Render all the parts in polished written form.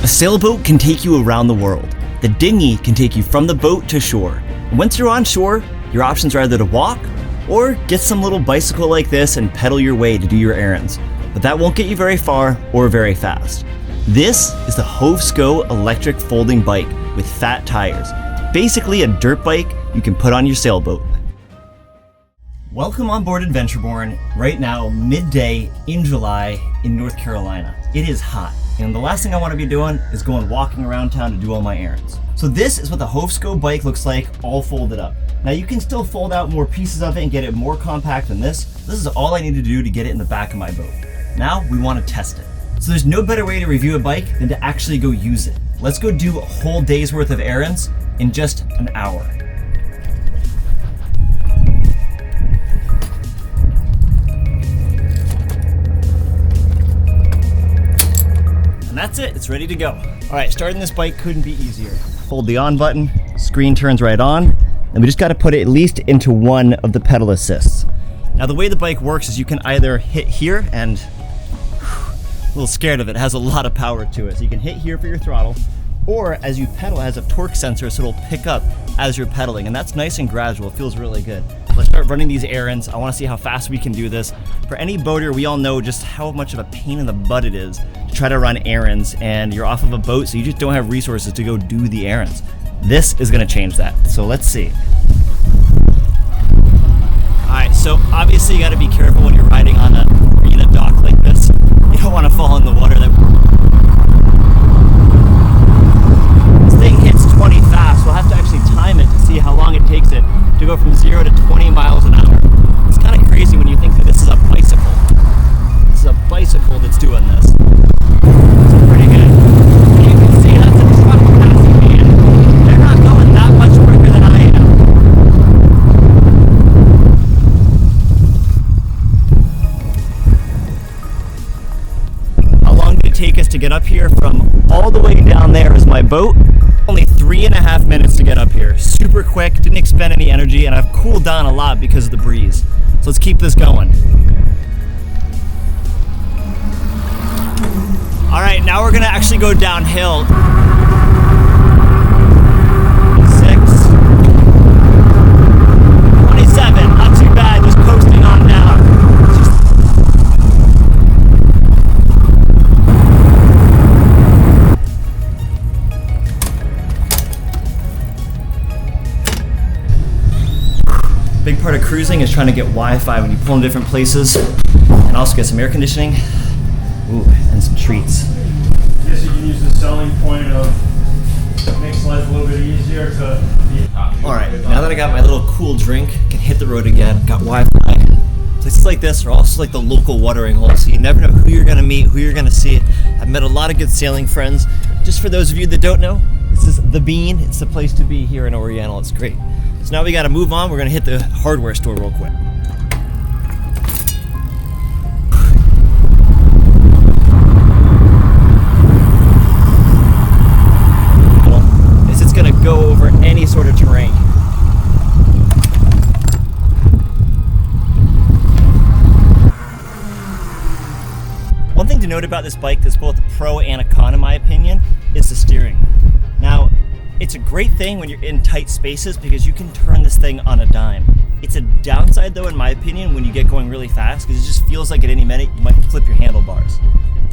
A sailboat can take you around the world. The dinghy can take you from the boat to shore. And once you're on shore, your options are either to walk or get some little bicycle like this and pedal your way to do your errands. But that won't get you very far or very fast. This is the HOVSCO electric folding bike with fat tires. Basically a dirt bike you can put on your sailboat. Welcome on board Adventureborne. Right now, midday in July in North Carolina. It is hot, and the last thing I want to be doing is going walking around town to do all my errands. So this is what the HOVSCO bike looks like, all folded up. Now you can still fold out more pieces of it and get it more compact than this. This is all I need to do to get it in the back of my boat. Now we want to test it. So there's no better way to review a bike than to actually go use it. Let's go do a whole day's worth of errands in just an hour. And that's it, it's ready to go. All right, starting this bike couldn't be easier. Hold the on button, screen turns right on, and we just gotta put it at least into one of the pedal assists. Now the way the bike works is you can either hit here, and a little scared of it, has a lot of power to it. So you can hit here for your throttle, or as you pedal, it has a torque sensor, so it'll pick up as you're pedaling, and that's nice and gradual. It feels really good. Let's start running these errands. I want to see how fast we can do this. For any boater, we all know just how much of a pain in the butt it is to try to run errands, and you're off of a boat, so you just don't have resources to go do the errands. This is going to change that, so let's see. All right, so obviously you got to be careful when you're riding on a marina dock like this. You don't want to fall in the water. This thing hits 20 fast. We'll have to actually time it to see how long it takes it to go from 0 to 20 miles an hour. It's kind of crazy when you think that this is a bicycle. This is a bicycle that's doing this. It's pretty good. And you can see that's a truck passing me, and they're not going that much quicker than I am. How long did it take us to get up here? From all the way down there is my boat. Only 3.5 minutes to get up here. Super quick, didn't expend any energy, and I've cooled down a lot because of the breeze. So let's keep this going. All right, now we're gonna actually go downhill. 6, 27, not too bad, just coasting on down. Big part of cruising is trying to get Wi-Fi when you pull in different places, and also get some air conditioning, ooh, and some treats. I guess you can use the selling point of it makes life a little bit easier to be happy. All right, now that I got my little cool drink, I can hit the road again, got Wi-Fi. Places like this are also like the local watering holes, so you never know who you're gonna meet, who you're gonna see. I've met a lot of good sailing friends. Just for those of you that don't know, this is The Bean. It's the place to be here in Oriental. It's great. So now we gotta move on. We're gonna hit the hardware store real quick. It's gonna go over any sort of terrain. One thing to note about this bike that's both a pro and a con in my opinion is the steering. Now, it's a great thing when you're in tight spaces because you can turn this thing on a dime. It's a downside though, in my opinion, when you get going really fast, because it just feels like at any minute you might flip your handlebars.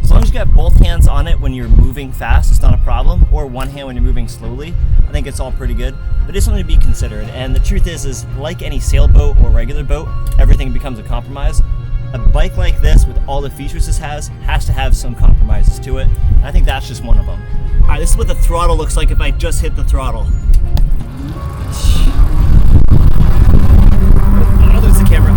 As long as you got both hands on it when you're moving fast, it's not a problem, or one hand when you're moving slowly, I think it's all pretty good. But it's something to be considered, and the truth is like any sailboat or regular boat, everything becomes a compromise. A bike like this, with all the features this has to have some compromises to it. And I think that's just one of them. All right, this is what the throttle looks like if I just hit the throttle. Oh, there's the camera.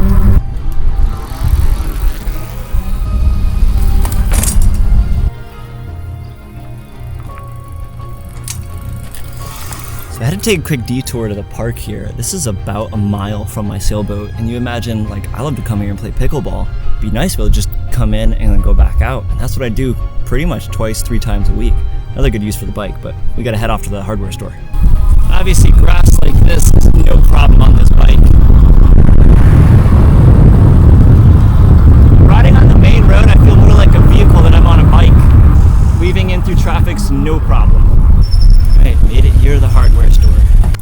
So I had to take a quick detour to the park here. This is about a mile from my sailboat, and you imagine, like, I love to come here and play pickleball. It'd be nice to be able to just come in and then go back out, and that's what I do pretty much twice, 3 times a week. Another good use for the bike, but we gotta head off to the hardware store. Obviously, grass like this is no problem on this bike. Riding on the main road, I feel more like a vehicle than I'm on a bike. Weaving in through through traffic's no problem. Alright, made it here to the hardware store.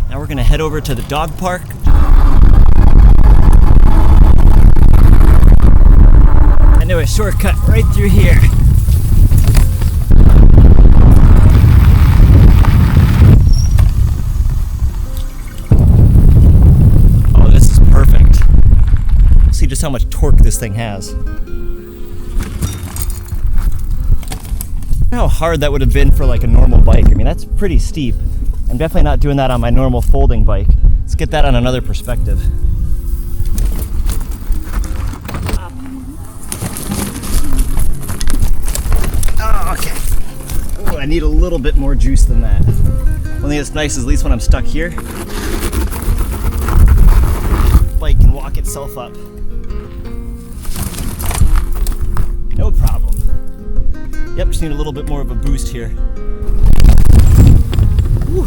Now we're gonna head over to the dog park. I know a shortcut right through here. Oh, this is perfect. See just how much torque this thing has. How hard that would have been for like a normal bike. I mean, that's pretty steep. I'm definitely not doing that on my normal folding bike. Let's get that on another perspective. Oh, okay. Ooh, I need a little bit more juice than that. One thing that's nice is at least when I'm stuck here, the bike can walk itself up. No problem. Yep, just need a little bit more of a boost here. Whew.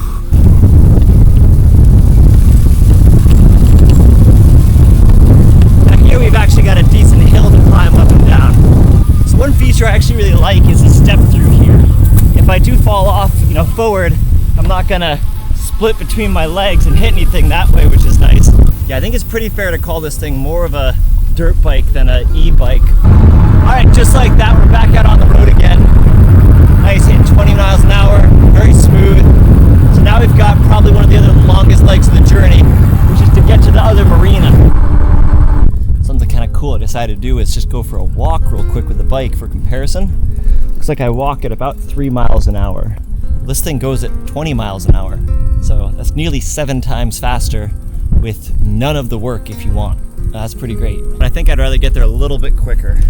Now here we've actually got a decent hill to climb up and down. So one feature I actually really like is the step through here. If I do fall off, forward, I'm not gonna split between my legs and hit anything that way, which is nice. Yeah, I think it's pretty fair to call this thing more of a dirt bike than an e-bike. Alright, just like that, we're back out on the road again. Nice, hitting 20 miles an hour, very smooth. So now we've got probably one of the other longest legs of the journey, which is to get to the other marina. Something kind of cool I decided to do is just go for a walk real quick with the bike for comparison. Looks like I walk at about 3 miles an hour. This thing goes at 20 miles an hour. So that's nearly 7 times faster with none of the work if you want. That's pretty great. But I think I'd rather get there a little bit quicker.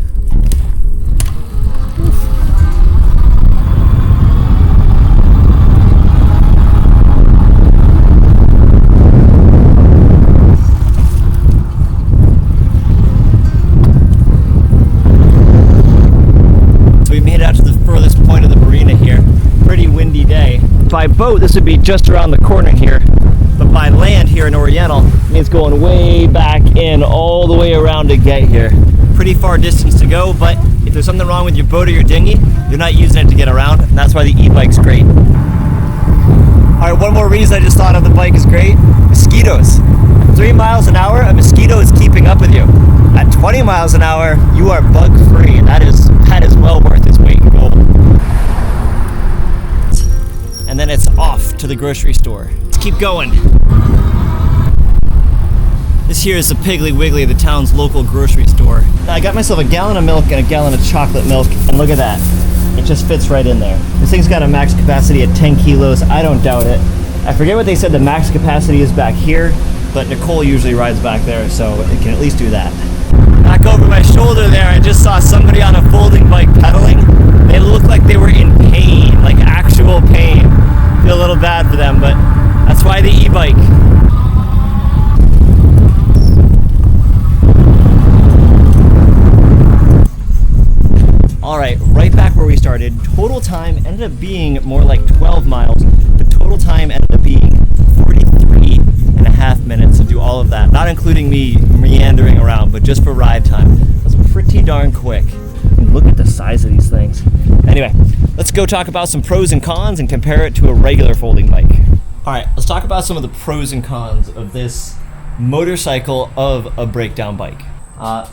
So we made it out to the furthest point of the marina here. Pretty windy day. By boat, this would be just around the corner here. But by land here in Oriental, it means going way back in all the way around to get here. Pretty far distance to go, but if there's something wrong with your boat or your dinghy, you're not using it to get around, and that's why the e-bike's great. Alright, one more reason I just thought of the bike is great. Mosquitoes. 3 miles an hour, a mosquito is keeping up with you. At 20 miles an hour, you are bug-free. That is well worth its weight in gold. And then it's off to the grocery store. Let's keep going. This here is the Piggly Wiggly, the town's local grocery store. Now I got myself a gallon of milk and a gallon of chocolate milk, and look at that. It just fits right in there. This thing's got a max capacity at 10 kilos. I don't doubt it. I forget what they said the max capacity is back here, but Nicole usually rides back there, so it can at least do that. Back over my shoulder there, I just saw somebody on a folding bike pedaling. They looked like they were in pain, like actual pain. Feel a little bad for them, but that's why the e-bike. Alright, right back where we started. Total time ended up being more like 12 miles. The total time ended up being 43 and a half minutes to do all of that. Not including me meandering around, but just for ride time. That's pretty darn quick. And look at the size of these things. Anyway, let's go talk about some pros and cons and compare it to a regular folding bike. Alright, let's talk about some of the pros and cons of this motorcycle of a breakdown bike.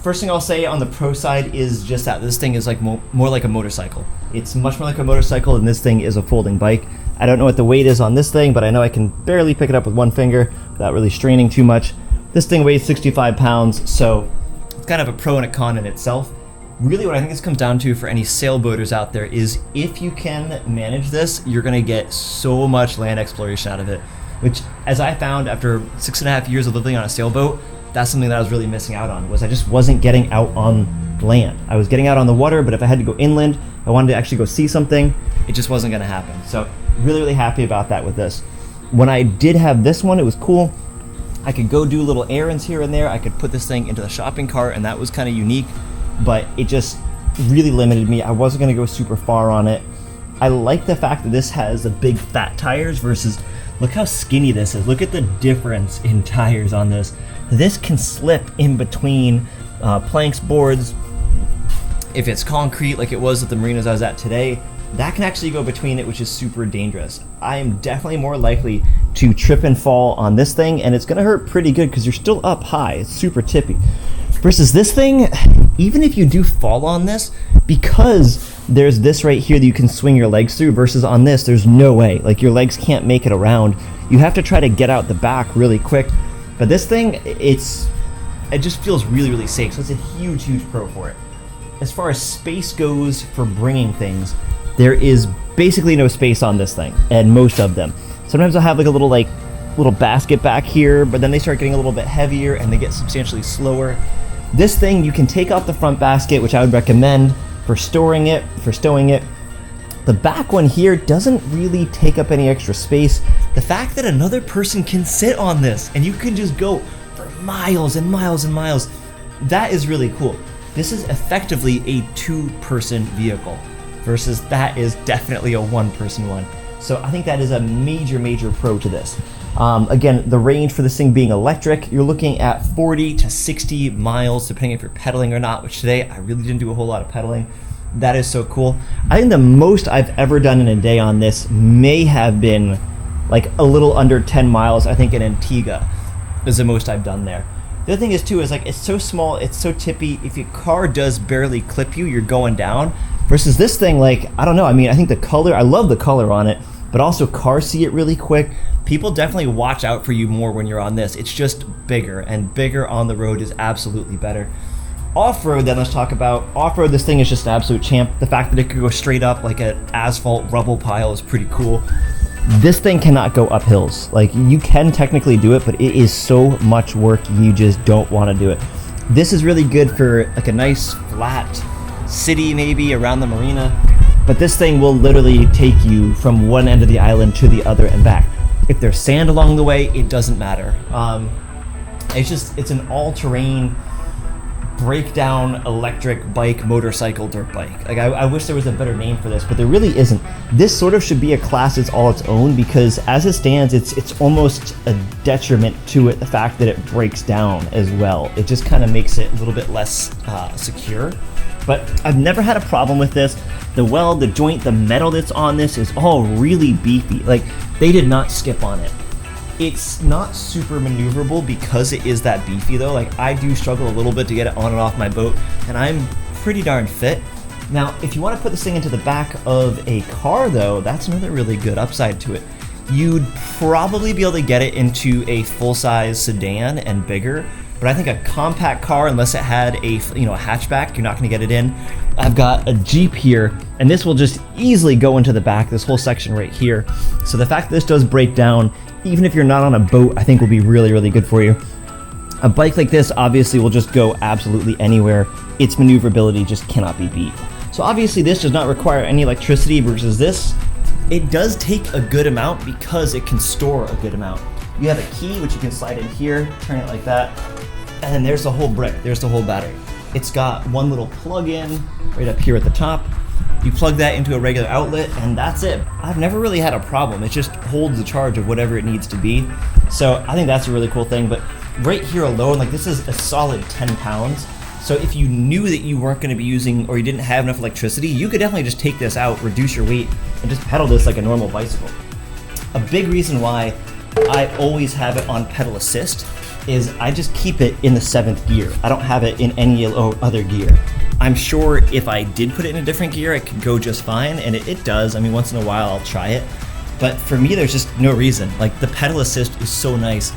First thing I'll say on the pro side is just that this thing is like more like a motorcycle. It's much more like a motorcycle than this thing is a folding bike. I don't know what the weight is on this thing, but I know I can barely pick it up with one finger without really straining too much. This thing weighs 65 pounds, so it's kind of a pro and a con in itself. Really what I think this comes down to for any sailboaters out there is if you can manage this, you're going to get so much land exploration out of it. Which, as I found after 6.5 years of living on a sailboat, that's something that I was really missing out on, was I just wasn't getting out on land. I was getting out on the water, but if I had to go inland, I wanted to actually go see something, it just wasn't going to happen. So really, really happy about that with this. When I did have this one, it was cool. I could go do little errands here and there. I could put this thing into the shopping cart, and that was kind of unique, but it just really limited me. I wasn't going to go super far on it. I like the fact that this has the big fat tires versus, look how skinny this is. Look at the difference in tires on this. This can slip in between planks, boards. If it's concrete like it was at the marinas I was at today, that can actually go between it, which is super dangerous. I am definitely more likely to trip and fall on this thing, and it's gonna hurt pretty good because you're still up high. It's super tippy. Versus this thing, even if you do fall on this, because there's this right here that you can swing your legs through, versus on this, there's no way. Like, your legs can't make it around. You have to try to get out the back really quick. But this thing, it just feels really, really safe. So it's a huge, huge pro for it. As far as space goes for bringing things, there is basically no space on this thing, and most of them. Sometimes I'll have like a little basket back here, but then they start getting a little bit heavier and they get substantially slower. This thing, you can take off the front basket, which I would recommend for storing it, for stowing it. The back one here doesn't really take up any extra space. The fact that another person can sit on this and you can just go for miles and miles and miles, that is really cool. This is effectively a 2-person vehicle versus that is definitely a 1-person one. So I think that is a major, major pro to this. Again, the range for this thing being electric, you're looking at 40 to 60 miles, depending if you're pedaling or not, which today I really didn't do a whole lot of pedaling. That is so cool. I think the most I've ever done in a day on this may have been like a little under 10 miles. I think in Antigua is the most I've done there. The other thing is too, is like, it's so small, it's so tippy. If your car does barely clip you, you're going down. Versus this thing, like, I don't know. I mean, I think the color, I love the color on it, but also cars see it really quick. People definitely watch out for you more when you're on this. It's just bigger, and bigger on the road is absolutely better. Off-road, then let's talk about off-road. This thing is just an absolute champ. The fact that it could go straight up like an asphalt rubble pile is pretty cool. This thing cannot go up hills. Like, you can technically do it, but it is so much work, you just don't want to do it. This is really good for like a nice flat city, maybe around the marina, but this thing will literally take you from one end of the island to the other and back. If there's sand along the way, it doesn't matter. It's an all-terrain breakdown electric bike, motorcycle, dirt bike. Like, I wish there was a better name for this, but there really isn't. This sort of should be a class that's all its own, because as it stands, it's almost a detriment to it, the fact that it breaks down as well. It just kind of makes it a little bit less secure. But I've never had a problem with this. The weld, the joint, the metal that's on this is all really beefy. Like, they did not skip on it. It's not super maneuverable because it is that beefy though. Like, I do struggle a little bit to get it on and off my boat, and I'm pretty darn fit. Now, if you want to put this thing into the back of a car though, that's another really good upside to it. You'd probably be able to get it into a full-size sedan and bigger, but I think a compact car, unless it had a hatchback, you're not going to get it in. I've got a Jeep here, and this will just easily go into the back, this whole section right here. So the fact that this does break down, even if you're not on a boat, I think will be really, really good for you. A bike like this obviously will just go absolutely anywhere. Its maneuverability just cannot be beat. So obviously this does not require any electricity, versus this, it does take a good amount because it can store a good amount. You have a key which you can slide in here, turn it like that, and then there's the whole brick, there's the whole battery. It's got one little plug-in right up here at the top. You plug that into a regular outlet, and that's it. I've never really had a problem. It just holds the charge of whatever it needs to be. So I think that's a really cool thing. But right here alone, like, this is a solid 10 pounds. So if you knew that you weren't going to be using, or you didn't have enough electricity, you could definitely just take this out, reduce your weight, and just pedal this like a normal bicycle. A big reason why I always have it on pedal assist is I just keep it in the 7th gear. I don't have it in any other gear. I'm sure if I did put it in a different gear, it could go just fine, and it does. I mean, once in a while I'll try it. But for me, there's just no reason. Like, the pedal assist is so nice.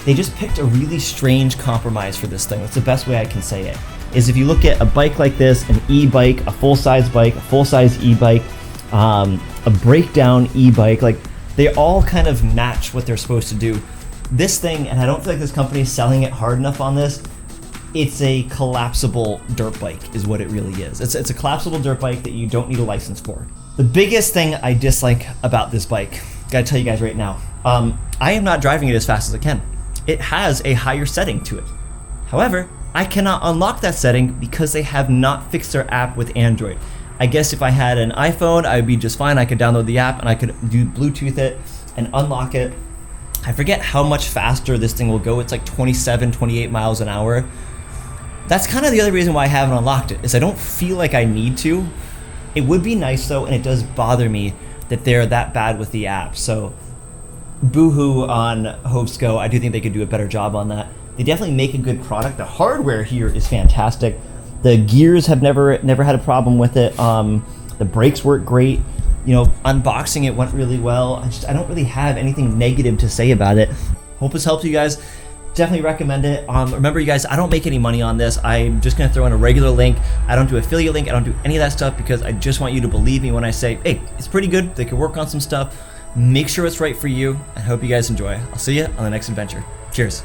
They just picked a really strange compromise for this thing. That's the best way I can say it. Is if you look at a bike like this, an e-bike, a full-size bike, a full-size e-bike, a breakdown e-bike, like, they all kind of match what they're supposed to do. This thing, and I don't feel like this company is selling it hard enough on this, it's a collapsible dirt bike is what it really is. It's a collapsible dirt bike that you don't need a license for. The biggest thing I dislike about this bike, gotta tell you guys right now, I am not driving it as fast as I can. It has a higher setting to it. However, I cannot unlock that setting because they have not fixed their app with Android. I guess if I had an iPhone, I would be just fine. I could download the app and I could do Bluetooth it and unlock it. I forget how much faster this thing will go. It's like 27, 28 miles an hour. That's kind of the other reason why I haven't unlocked it, is I don't feel like I need to. It would be nice though, and it does bother me that they're that bad with the app. So boo-hoo on HOVSCO. I do think they could do a better job on that. They definitely make a good product. The hardware here is fantastic. The gears have never had a problem with it. The brakes work great. You know, unboxing it went really well. I don't really have anything negative to say about it. Hope this helps you guys. Definitely recommend it. Remember, you guys, I don't make any money on this. I'm just gonna throw in a regular link. I don't do affiliate link. I don't do any of that stuff because I just want you to believe me when I say, hey, it's pretty good. They could work on some stuff. Make sure it's right for you. I hope you guys enjoy. I'll see you on the next adventure. Cheers.